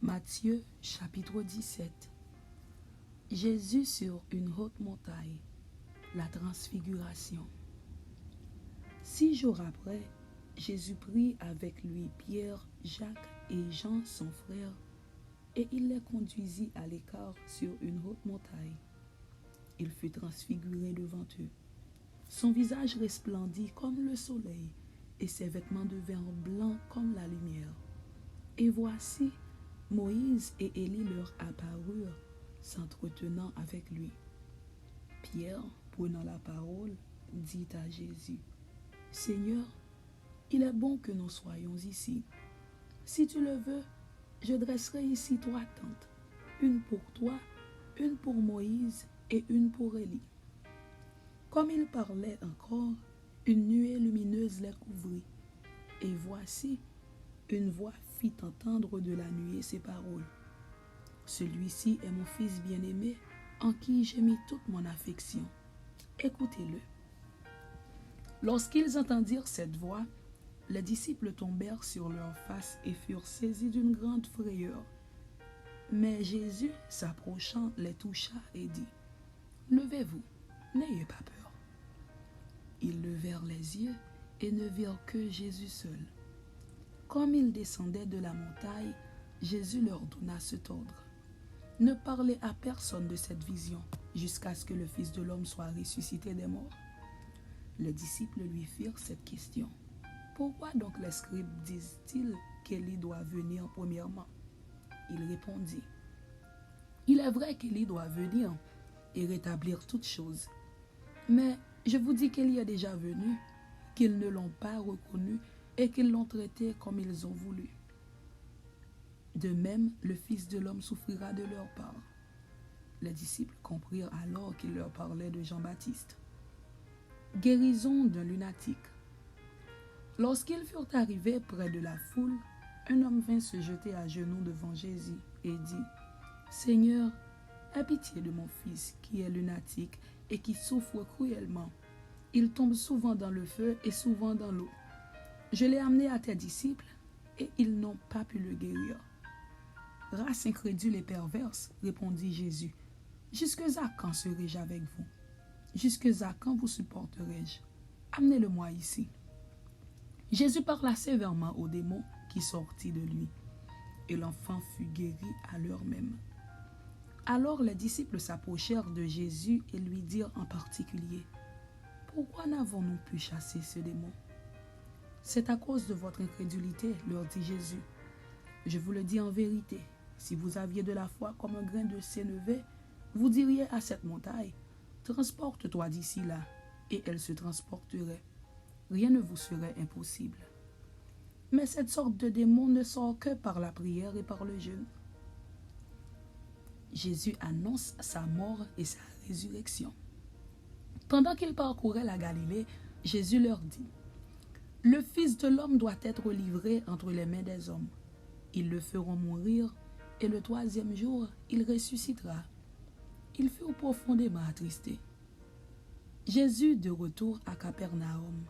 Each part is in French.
Matthieu chapitre 17. Jésus sur une haute montagne, la transfiguration. 6 jours après, Jésus prit avec lui Pierre, Jacques et Jean son frère, et il les conduisit à l'écart sur une haute montagne. Il fut transfiguré devant eux. Son visage resplendit comme le soleil, et ses vêtements devinrent blancs comme la lumière. Et voici, Moïse et Élie leur apparurent, s'entretenant avec lui. Pierre, prenant la parole, dit à Jésus, « Seigneur, il est bon que nous soyons ici. Si tu le veux, je dresserai ici 3 tentes, une pour toi, une pour Moïse et une pour Élie. » Comme il parlait encore, une nuée lumineuse les couvrit. Et voici, une voix fit entendre de la nuée ces paroles. « Celui-ci est mon fils bien-aimé, en qui j'ai mis toute mon affection. Écoutez-le. » Lorsqu'ils entendirent cette voix, les disciples tombèrent sur leurs faces et furent saisis d'une grande frayeur. Mais Jésus, s'approchant, les toucha et dit, « Levez-vous, n'ayez pas peur. » Ils levèrent les yeux et ne virent que Jésus seul. Comme ils descendaient de la montagne, Jésus leur donna cet ordre. « Ne parlez à personne de cette vision, jusqu'à ce que le Fils de l'homme soit ressuscité des morts. » Les disciples lui firent cette question. « Pourquoi donc les scribes disent-ils qu'Élie doit venir premièrement ?» Il répondit, « Il est vrai qu'Élie doit venir et rétablir toutes choses. Mais je vous dis qu'Élie est déjà venu, qu'ils ne l'ont pas reconnu et qu'ils l'ont traité comme ils ont voulu. De même, le Fils de l'homme souffrira de leur part. » Les disciples comprirent alors qu'il leur parlait de Jean-Baptiste. Guérison d'un lunatique. Lorsqu'ils furent arrivés près de la foule, un homme vint se jeter à genoux devant Jésus et dit, « Seigneur, aie pitié de mon fils qui est lunatique et qui souffre cruellement. Il tombe souvent dans le feu et souvent dans l'eau. Je l'ai amené à tes disciples et ils n'ont pas pu le guérir. » « Race incrédule et perverse, répondit Jésus, « jusque à quand serai-je avec vous? Jusque à quand vous supporterai-je? Amenez-le-moi ici. » Jésus parla sévèrement au démon qui sortit de lui, et l'enfant fut guéri à l'heure même. Alors les disciples s'approchèrent de Jésus et lui dirent en particulier, « Pourquoi n'avons-nous pu chasser ce démon? » « C'est à cause de votre incrédulité, leur dit Jésus. Je vous le dis en vérité, si vous aviez de la foi comme un grain de sénévé, vous diriez à cette montagne, « Transporte-toi d'ici là », et elle se transporterait. Rien ne vous serait impossible. Mais cette sorte de démon ne sort que par la prière et par le jeûne. Jésus annonce sa mort et sa résurrection. Pendant qu'ils parcouraient la Galilée, Jésus leur dit, « Le Fils de l'homme doit être livré entre les mains des hommes. Ils le feront mourir, et le 3e jour, il ressuscitera. » Ils furent profondément attristés. Jésus de retour à Capernaum.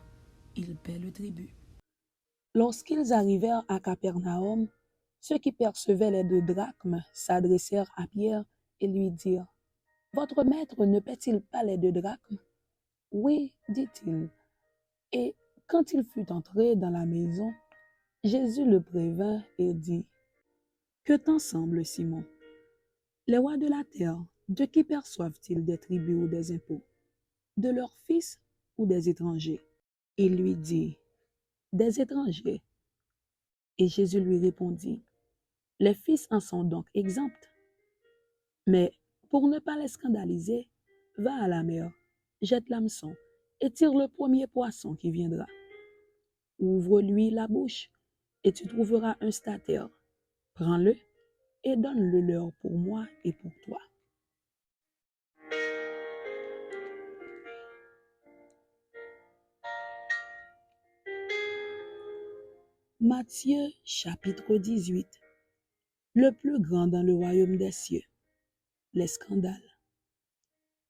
Il paie le tribut. Lorsqu'ils arrivèrent à Capernaum, ceux qui percevaient les 2 drachmes s'adressèrent à Pierre et lui dirent, « Votre maître ne paie-t-il pas les 2 drachmes? » « Oui, dit-il. » Et quand il fut entré dans la maison, Jésus le prévint et dit, « Que t'en semble, Simon? Les rois de la terre, de qui perçoivent-ils des tributs ou des impôts? De leurs fils ou des étrangers? » Il lui dit, « Des étrangers. » Et Jésus lui répondit, « Les fils en sont donc exempts. Mais pour ne pas les scandaliser, va à la mer, jette l'hameçon et tire le premier poisson qui viendra. Ouvre-lui la bouche et tu trouveras un statère. Prends-le et donne-le leur pour moi et pour toi. » Matthieu chapitre 18. Le plus grand dans le royaume des cieux. Les scandales.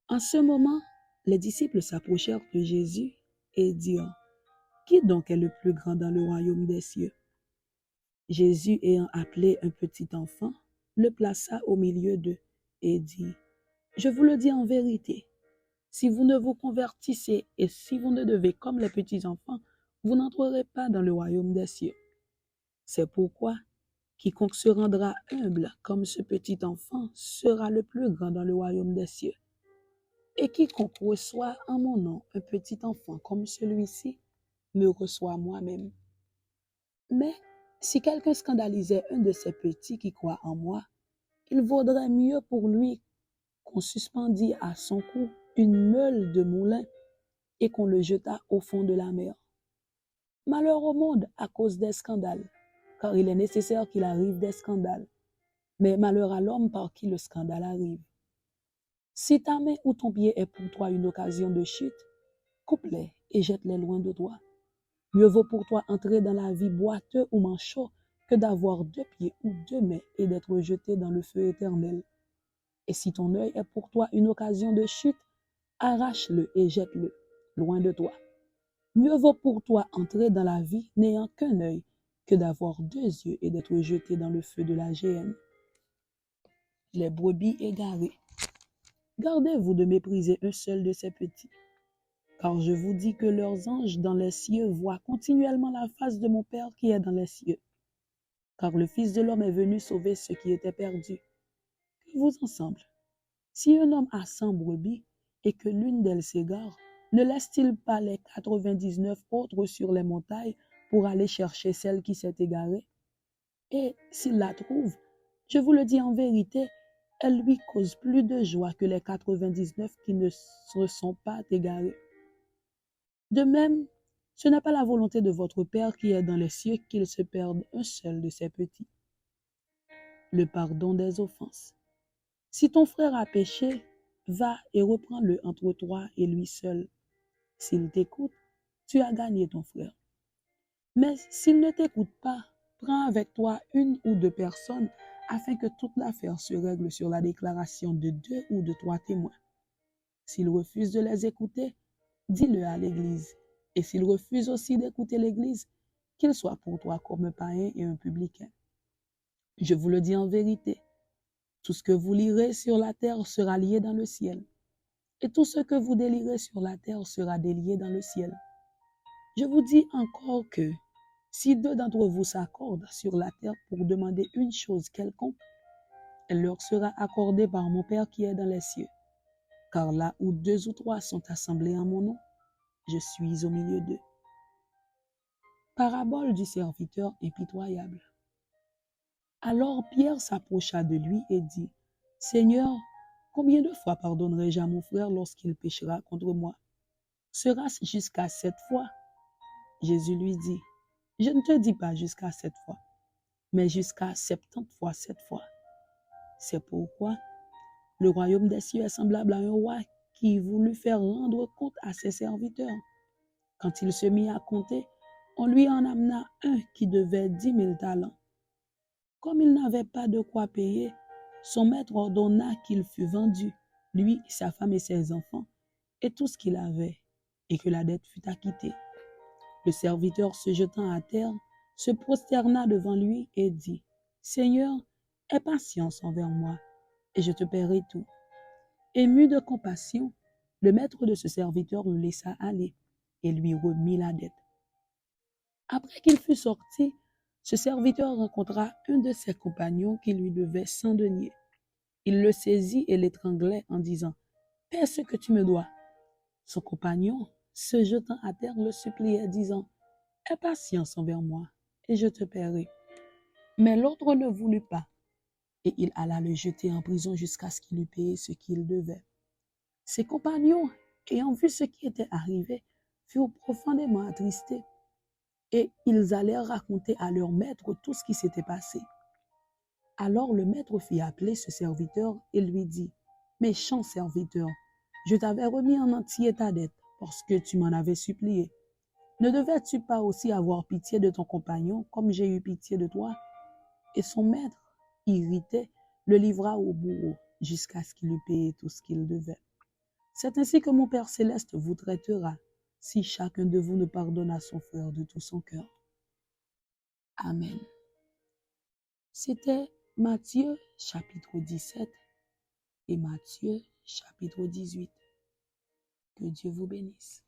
En ce moment, les disciples s'approchèrent de Jésus et dirent, « Qui donc est le plus grand dans le royaume des cieux? » Jésus, ayant appelé un petit enfant, le plaça au milieu d'eux et dit, je vous le dis en vérité, si vous ne vous convertissez et si vous ne devez comme les petits enfants, vous n'entrerez pas dans le royaume des cieux. C'est pourquoi quiconque se rendra humble comme ce petit enfant sera le plus grand dans le royaume des cieux. Et quiconque reçoit en mon nom un petit enfant comme celui-ci, me reçoit moi-même. Mais si quelqu'un scandalisait un de ces petits qui croient en moi, il vaudrait mieux pour lui qu'on suspendît à son cou une meule de moulin et qu'on le jetât au fond de la mer. Malheur au monde à cause des scandales, car il est nécessaire qu'il arrive des scandales, mais malheur à l'homme par qui le scandale arrive. Si ta main ou ton pied est pour toi une occasion de chute, coupe-les et jette-les loin de toi. Mieux vaut pour toi entrer dans la vie boiteux ou manchot que d'avoir 2 pieds ou 2 mains et d'être jeté dans le feu éternel. Et si ton œil est pour toi une occasion de chute, arrache-le et jette-le loin de toi. Mieux vaut pour toi entrer dans la vie n'ayant qu'un œil que d'avoir 2 yeux et d'être jeté dans le feu de la géhenne. Les brebis égarées. Gardez-vous de mépriser un seul de ces petits, car je vous dis que leurs anges dans les cieux voient continuellement la face de mon Père qui est dans les cieux. Car le Fils de l'homme est venu sauver ceux qui étaient perdus. Que vous ensemble, si un homme a 100 brebis et que l'une d'elles s'égare, ne laisse-t-il pas les 99 autres sur les montagnes pour aller chercher celle qui s'est égarée? Et s'il la trouve, je vous le dis en vérité, elle lui cause plus de joie que les 99 qui ne se sont pas égarés. De même, ce n'est pas la volonté de votre Père qui est dans les cieux qu'il se perde un seul de ses petits. Le pardon des offenses. Si ton frère a péché, va et reprends-le entre toi et lui seul. S'il t'écoute, tu as gagné ton frère. Mais s'il ne t'écoute pas, prends avec toi 1 ou 2 personnes afin que toute l'affaire se règle sur la déclaration de 2 ou de 3 témoins. S'il refuse de les écouter, dis-le à l'Église. Et s'il refuse aussi d'écouter l'Église, qu'il soit pour toi comme un païen et un publicain. Je vous le dis en vérité, tout ce que vous lirez sur la terre sera lié dans le ciel, et tout ce que vous délirez sur la terre sera délié dans le ciel. Je vous dis encore que, si 2 d'entre vous s'accordent sur la terre pour demander une chose quelconque, elle leur sera accordée par mon Père qui est dans les cieux. Car là où 2 ou 3 sont assemblés en mon nom, je suis au milieu d'eux. Parabole du serviteur impitoyable. Alors Pierre s'approcha de lui et dit, Seigneur, combien de fois pardonnerai-je à mon frère lorsqu'il péchera contre moi? Sera-ce jusqu'à 7 fois? Jésus lui dit, je ne te dis pas jusqu'à 7 fois, mais jusqu'à 70 fois 7 fois. C'est pourquoi le royaume des cieux est semblable à un roi qui voulut faire rendre compte à ses serviteurs. Quand il se mit à compter, on lui en amena un qui devait 10 000 talents. Comme il n'avait pas de quoi payer, son maître ordonna qu'il fût vendu, lui, sa femme et ses enfants, et tout ce qu'il avait, et que la dette fût acquittée. Le serviteur, se jetant à terre, se prosterna devant lui et dit, Seigneur, aie patience envers moi, et je te paierai tout. Ému de compassion, le maître de ce serviteur le laissa aller et lui remit la dette. Après qu'il fut sorti, ce serviteur rencontra un de ses compagnons qui lui devait 100 deniers. Il le saisit et l'étranglait en disant, « Paie ce que tu me dois. » Son compagnon, se jetant à terre, le suppliait, disant, « Aie patience envers moi, et je te paierai. » Mais l'autre ne voulut pas, et il alla le jeter en prison jusqu'à ce qu'il eût payé ce qu'il devait. Ses compagnons, ayant vu ce qui était arrivé, furent profondément attristés, et ils allèrent raconter à leur maître tout ce qui s'était passé. Alors le maître fit appeler ce serviteur et lui dit, « Méchant serviteur, je t'avais remis en entier ta dette parce que tu m'en avais supplié. Ne devais-tu pas aussi avoir pitié de ton compagnon comme j'ai eu pitié de toi? » Et son maître, irrité, le livra au bourreau jusqu'à ce qu'il eût payé tout ce qu'il devait. C'est ainsi que mon Père céleste vous traitera si chacun de vous ne pardonne à son frère de tout son cœur. Amen. C'était Matthieu chapitre 17 et Matthieu chapitre 18. Que Dieu vous bénisse.